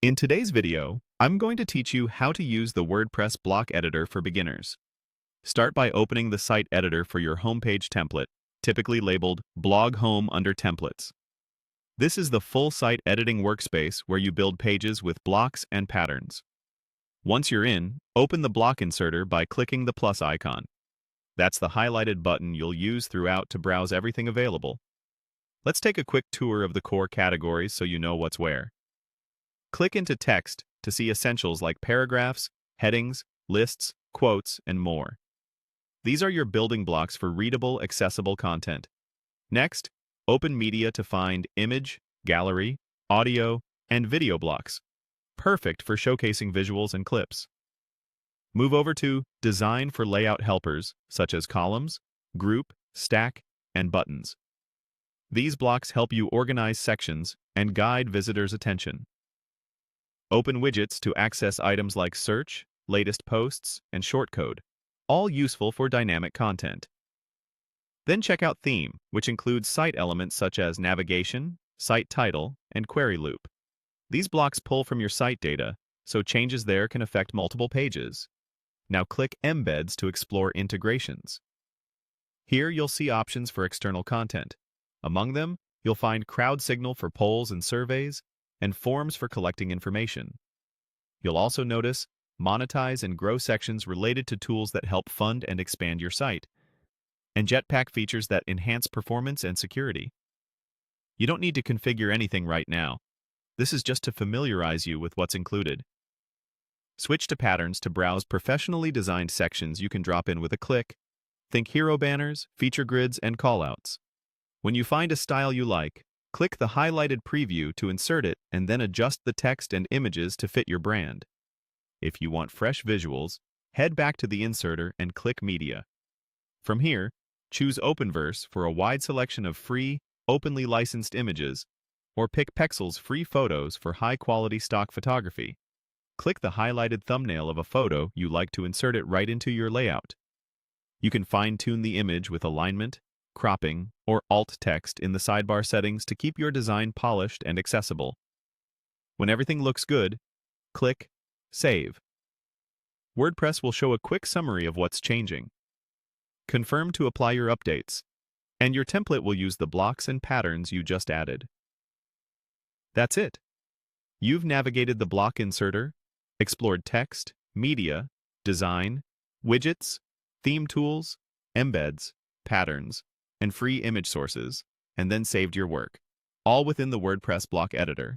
In today's video, I'm going to teach you how to use the WordPress block editor for beginners. Start by opening the site editor for your homepage template, typically labeled Blog Home under Templates. This is the full site editing workspace where you build pages with blocks and patterns. Once you're in, open the block inserter by clicking the plus icon. That's the highlighted button you'll use throughout to browse everything available. Let's take a quick tour of the core categories so you know what's where. Click into Text to see essentials like paragraphs, headings, lists, quotes, and more. These are your building blocks for readable, accessible content. Next, open Media to find image, gallery, audio, and video blocks, perfect for showcasing visuals and clips. Move over to Design for layout helpers such as columns, group, stack, and buttons. These blocks help you organize sections and guide visitors' attention. Open Widgets to access items like search, latest posts, and shortcode, all useful for dynamic content. Then check out Theme, which includes site elements such as navigation, site title, and query loop. These blocks pull from your site data, so changes there can affect multiple pages. Now click Embeds to explore integrations. Here you'll see options for external content. Among them, you'll find Crowd Signal for polls and surveys, and forms for collecting information. You'll also notice Monetize and Grow sections related to tools that help fund and expand your site, and Jetpack features that enhance performance and security. You don't need to configure anything right now. This is just to familiarize you with what's included. Switch to Patterns to browse professionally designed sections you can drop in with a click. Think hero banners, feature grids, and callouts. When you find a style you like, click the highlighted preview to insert it and then adjust the text and images to fit your brand. If you want fresh visuals, head back to the inserter and click Media. From here, choose Openverse for a wide selection of free, openly licensed images, or pick Pexel's free photos for high-quality stock photography. Click the highlighted thumbnail of a photo you like to insert it right into your layout. You can fine-tune the image with alignment, cropping, or alt text in the sidebar settings to keep your design polished and accessible. When everything looks good, click Save. WordPress will show a quick summary of what's changing. Confirm to apply your updates, and your template will use the blocks and patterns you just added. That's it. You've navigated the block inserter, explored text, media, design, widgets, theme tools, embeds, patterns, and free image sources, and then saved your work, all within the WordPress block editor.